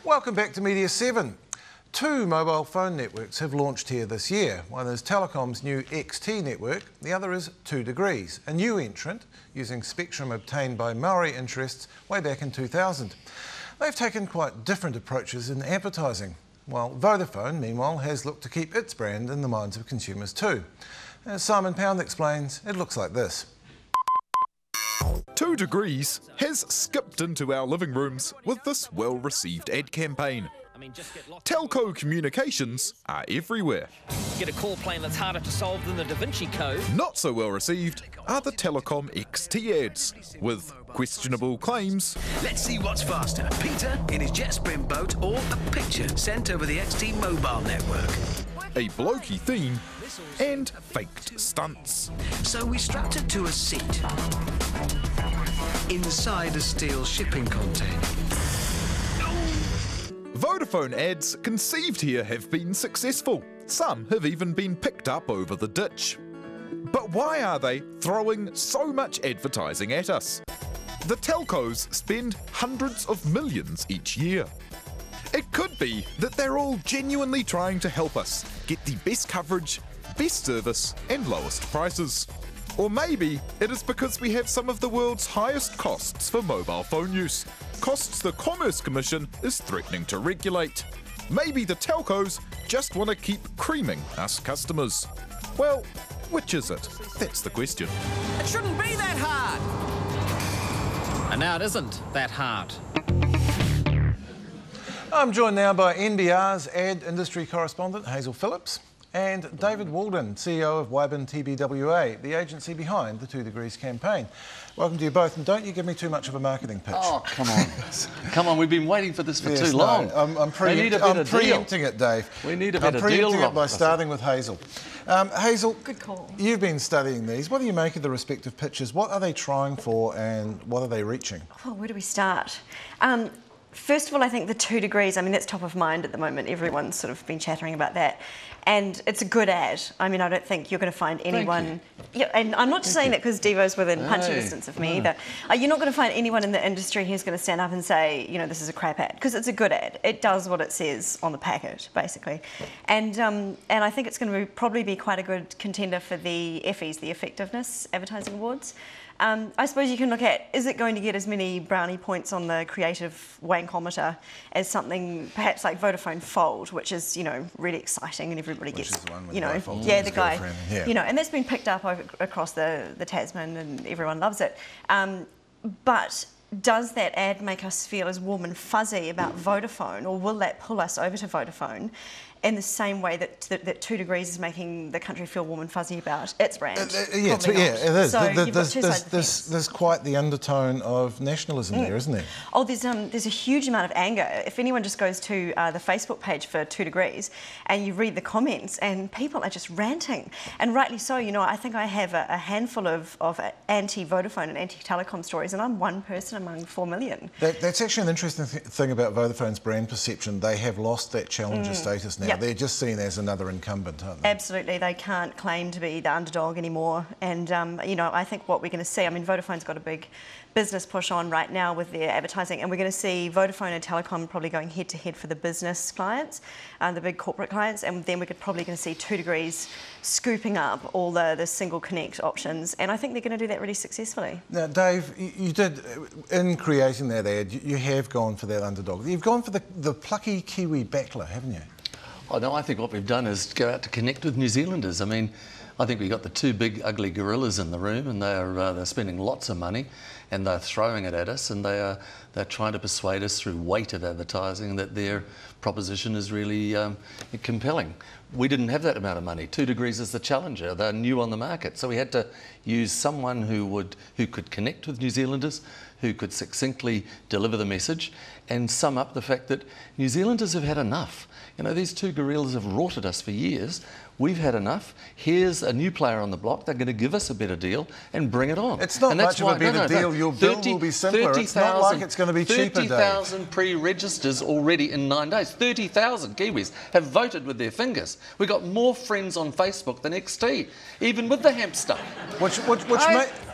Welcome back to Media7. Two mobile phone networks have launched here this year. One is Telecom's new XT network, the other is 2 Degrees, a new entrant using spectrum obtained by Maori interests way back in 2000. They've taken quite different approaches in advertising, while Vodafone, meanwhile, has looked to keep its brand in the minds of consumers too. As Simon Pound explains, it looks like this. 2 Degrees has skipped into our living rooms with this well-received ad campaign. Telco communications are everywhere. Get a call plan that's harder to solve than the Da Vinci Code. Not so well received are the Telecom XT ads, with questionable claims. Let's see what's faster, Peter in his jet sprint boat or a picture sent over the XT mobile network. A blokey theme and faked stunts. So we strapped it to a seat inside a steel shipping container. Vodafone ads conceived here have been successful. Some have even been picked up over the ditch. But why are they throwing so much advertising at us? The telcos spend hundreds of millions each year. It could be that they're all genuinely trying to help us get the best coverage, best service and lowest prices. Or maybe it is because we have some of the world's highest costs for mobile phone use, costs the Commerce Commission is threatening to regulate. Maybe the telcos just want to keep creaming us customers. Well, which is it? That's the question. It shouldn't be that hard. And now it isn't that hard. I'm joined now by NBR's ad industry correspondent Hazel Phillips and David Walden, CEO of Wybin TBWA, the agency behind the 2 Degrees campaign. Welcome to you both, and don't you give me too much of a marketing pitch. Oh, come on. Come on, we've been waiting for this for too long. No, I'm preempting it, Dave. We need a better deal. I'm preempting it by starting with Hazel. Hazel, good call. You've been studying these. What do you make of the respective pitches? What are they trying for and what are they reaching? Well, where do we start? First of all, I think the 2 Degrees, I mean, that's top of mind at the moment. Everyone's sort of been chattering about that. And it's a good ad. I mean, I don't think you're going to find anyone... Yeah, and I'm not just saying that because Devo's within punching distance of me either. You're not going to find anyone in the industry who's going to stand up and say, you know, this is a crap ad, because it's a good ad. It does what it says on the packet, basically. And I think it's going to probably be quite a good contender for the Effies, the Effectiveness Advertising Awards. I suppose you can look at, is it going to get as many brownie points on the creative wankometer as something perhaps like Vodafone Fold, which is, you know, really exciting and everybody gets, you know, yeah, the guy, you know, and that's been picked up across the Tasman and everyone loves it. But does that ad make us feel as warm and fuzzy about Vodafone, or will that pull us over to Vodafone in the same way that 2 Degrees is making the country feel warm and fuzzy about its brand? Yeah, it is. So you've got two sides of the fence. There's quite the undertone of nationalism there, isn't there? Oh, there's a huge amount of anger. If anyone just goes to the Facebook page for 2 Degrees and you read the comments, and people are just ranting, and rightly so. You know, I think I have a handful of anti-Vodafone and anti-Telecom stories, and I'm one person among 4 million. That's actually an interesting thing about Vodafone's brand perception. They have lost that challenger status now. Yep. They're just seen as another incumbent, aren't they? Absolutely. They can't claim to be the underdog anymore. And, you know, I think what we're going to see, I mean, Vodafone's got a big business push on right now with their advertising, and we're going to see Vodafone and Telecom probably going head-to-head for the business clients, the big corporate clients, and then we're probably going to see 2 Degrees scooping up all the single connect options, and I think they're going to do that really successfully. Now, Dave, you did, in creating that ad, you have gone for that underdog. You've gone for the plucky Kiwi battler, haven't you? Oh, no, I think what we've done is go out to connect with New Zealanders. I mean, I think we've got the two big ugly gorillas in the room, and they're spending lots of money, and they're throwing it at us, and they're trying to persuade us through weight of advertising that their proposition is really compelling. We didn't have that amount of money. 2 Degrees is the challenger. They're new on the market, so we had to use someone who could connect with New Zealanders, who could succinctly deliver the message and sum up the fact that New Zealanders have had enough. You know, these two gorillas have rorted us for years. we've had enough. Here's a new player on the block. They're going to give us a better deal and bring it on. It's not much of a better deal. Your bill will be simpler. It's not like it's going to be cheaper, Dave. 30,000 pre-registers already in 9 days. 30,000 Kiwis have voted with their fingers. We got more friends on Facebook than XT, even with the hamster.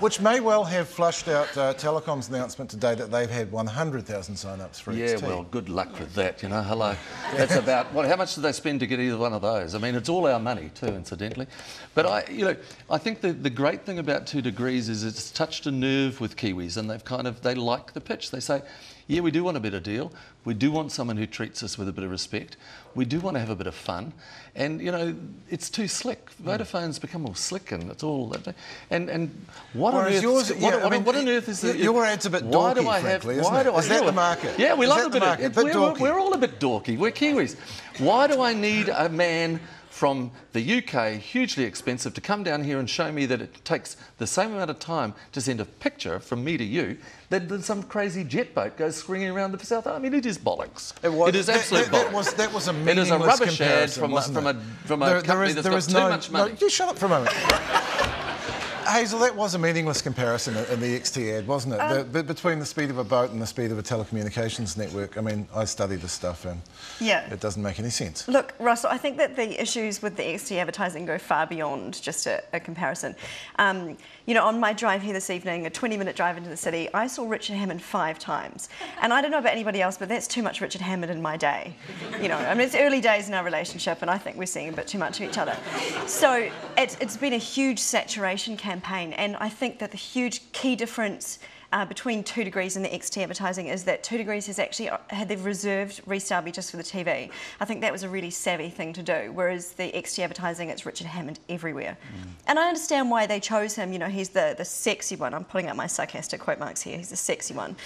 Which may well have flushed out Telecom's announcement today that they've had 100,000 sign-ups for XT. Yeah, well, good luck with that, you know. Hello. That's about, how much do they spend to get either one of those? I mean, it's all our money too, incidentally. But I think the great thing about 2 Degrees is it's touched a nerve with Kiwis, and they like the pitch. They say, yeah, we do want a better deal. We do want someone who treats us with a bit of respect. We do want to have a bit of fun. And, you know, it's too slick. Vodafone's become all slick and it's all... And what on earth... What on earth is the... Your ad's a bit dorky, frankly, isn't it? Is that the market? Yeah, we love a bit of... We're all a bit dorky. We're Kiwis. Why do I need a man from the UK, hugely expensive, to come down here and show me that it takes the same amount of time to send a picture from me to you that some crazy jet boat goes swinging around the South? I mean, it is bollocks. It is absolute bollocks. That was a meaningless comparison. It is a rubbish ad from a company that's got too much money. No, you shut up for a moment. Hazel, that was a meaningless comparison in the XT ad, wasn't it? Between the speed of a boat and the speed of a telecommunications network. I mean, I study this stuff and it doesn't make any sense. Look, Russell, I think that the issues with the XT advertising go far beyond just a comparison. You know, on my drive here this evening, a 20-minute drive into the city, I saw Richard Hammond 5 times. And I don't know about anybody else, but that's too much Richard Hammond in my day. You know, I mean, it's early days in our relationship, and I think we're seeing a bit too much of each other. So it's been a huge saturation campaign, and I think that the huge key difference between 2 Degrees and the XT advertising is that 2 Degrees has actually they've reserved Restarby just for the TV. I think that was a really savvy thing to do, whereas the XT advertising, it's Richard Hammond everywhere. And I understand why they chose him. You know, he's the sexy one. I'm putting up my sarcastic quote marks here. He's the sexy one.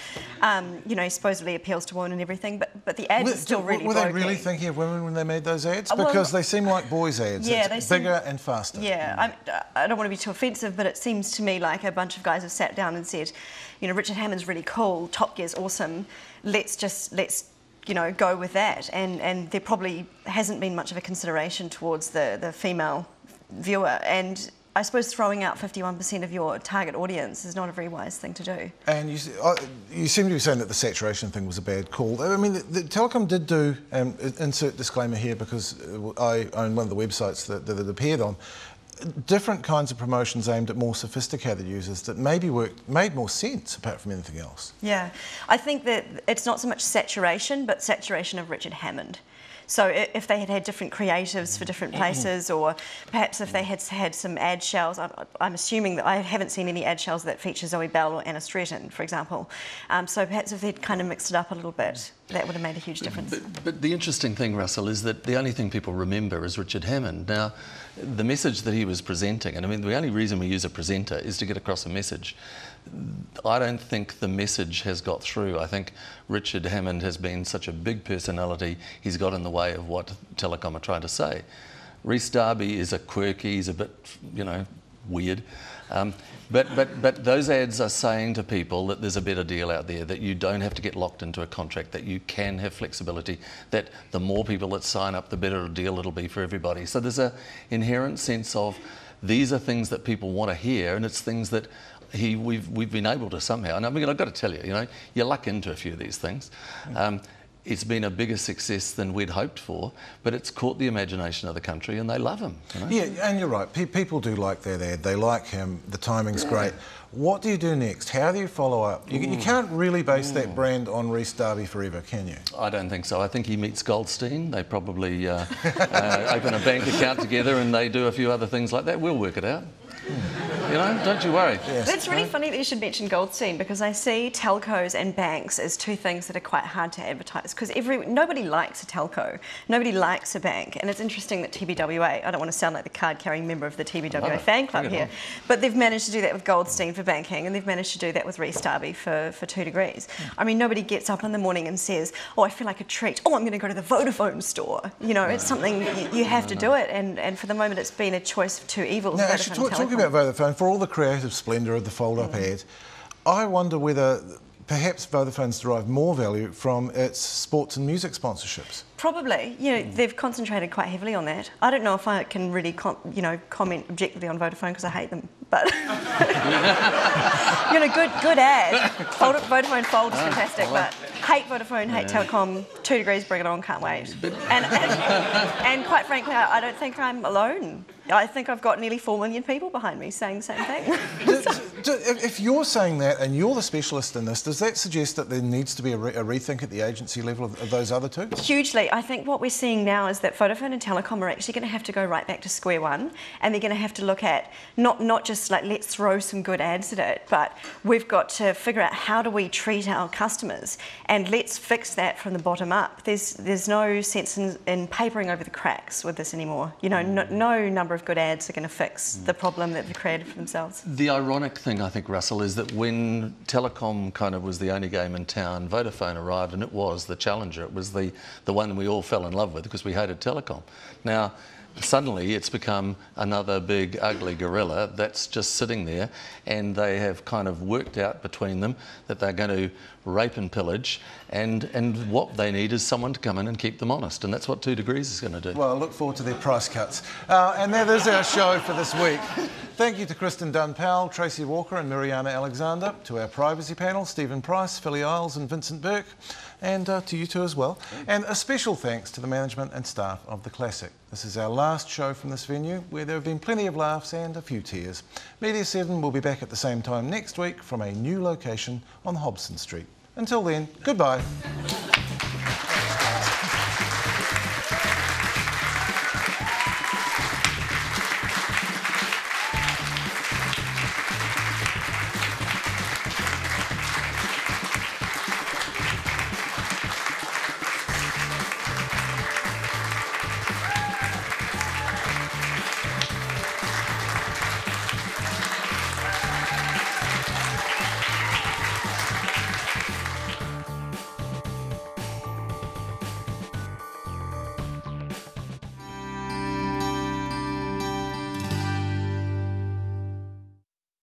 You know, he supposedly appeals to women and everything, but the ads are still really Were they really thinking of women when they made those ads? Because they seem like boys' ads. Yeah, it's bigger and faster. Yeah, I don't want to be too offensive, but it seems to me like a bunch of guys have sat down and said, you know, Richard Hammond's really cool, Top Gear's awesome, let's you know, go with that. And there probably hasn't been much of a consideration towards the female viewer. And I suppose throwing out 51% of your target audience is not a very wise thing to do. And you seem to be saying that the saturation thing was a bad call. I mean, the Telecom did do, insert disclaimer here because I own one of the websites that it appeared on, different kinds of promotions aimed at more sophisticated users that maybe made more sense apart from anything else. Yeah, I think that it's not so much saturation, but saturation of Richard Hammond. So if they had different creatives for different places, or perhaps if they had some ad shells, I'm assuming that I haven't seen any ad shells that feature Zoe Bell or Anna Stretton, for example. So perhaps if they'd kind of mixed it up a little bit, that would have made a huge difference. But the interesting thing, Russell, is that the only thing people remember is Richard Hammond. Now, the message that he was presenting, and I mean, the only reason we use a presenter is to get across a message. I don't think the message has got through. I think Richard Hammond has been such a big personality, he's got in the way of what Telecom are trying to say. Restarby is a quirky, he's a bit, you know, weird. But those ads are saying to people that there's a better deal out there, that you don't have to get locked into a contract, that you can have flexibility, that the more people that sign up, the better a deal it'll be for everybody. So there's an inherent sense of these are things that people want to hear, and it's things that we've been able to somehow. And I mean, I've got to tell you, you know, you luck into a few of these things. It's been a bigger success than we'd hoped for, but it's caught the imagination of the country and they love him. You know? Yeah, and you're right. People do like that ad. They like him. The timing's great. What do you do next? How do you follow up? You can't really base that brand on Restarby forever, can you? I don't think so. I think he meets Goldstein. They probably open a bank account together and they do a few other things like that. We'll work it out. You know, don't you worry. Yes. It's really funny that you should mention Goldstein, because I see telcos and banks as two things that are quite hard to advertise, because nobody likes a telco, nobody likes a bank, and it's interesting that TBWA, I don't want to sound like the card-carrying member of the TBWA fan club here, but they've managed to do that with Goldstein for banking, and they've managed to do that with Restarby for 2 Degrees. I mean, nobody gets up in the morning and says, oh, I feel like a treat, oh, I'm going to go to the Vodafone store. You know, it's something, you have to do it, and for the moment it's been a choice of two evils. Now, actually, talking about Vodafone, for all the creative splendour of the fold-up ad, I wonder whether perhaps Vodafone's derived more value from its sports and music sponsorships. Probably. They've concentrated quite heavily on that. I don't know if I can really, comment objectively on Vodafone because I hate them. But good ad. Vodafone Fold is fantastic, but hate Vodafone, hate Telecom. 2 degrees, bring it on, can't wait. And quite frankly, I don't think I'm alone. I think I've got nearly 4 million people behind me saying the same thing. If you're saying that and you're the specialist in this, does that suggest that there needs to be a rethink at the agency level of those other two? Hugely. I think what we're seeing now is that Vodafone and Telecom are actually going to have to go right back to square one, and they're going to have to look at not just like let's throw some good ads at it, but we've got to figure out how do we treat our customers, and let's fix that from the bottom up. There's no sense in papering over the cracks with this anymore. No number of good ads are going to fix the problem that they've created for themselves. The ironic thing, I think, Russell, is that when Telecom kind of was the only game in town, Vodafone arrived and it was the challenger. It was the one we all fell in love with because we hated Telecom. Now, suddenly it's become another big ugly gorilla that's just sitting there, and they have kind of worked out between them that they're going to rape and pillage, and what they need is someone to come in and keep them honest, and that's what 2 degrees is going to do. Well, I look forward to their price cuts. And that is our show for this week. Thank you to Kristen Dunn-Powell, Tracy Walker and Miriana Alexander, to our privacy panel, Stephen Price, Philly Isles and Vincent Burke, and to you two as well. And a special thanks to the management and staff of The Classic. This is our last show from this venue, where there have been plenty of laughs and a few tears. Media7 will be back at the same time next week from a new location on Hobson Street. Until then, goodbye.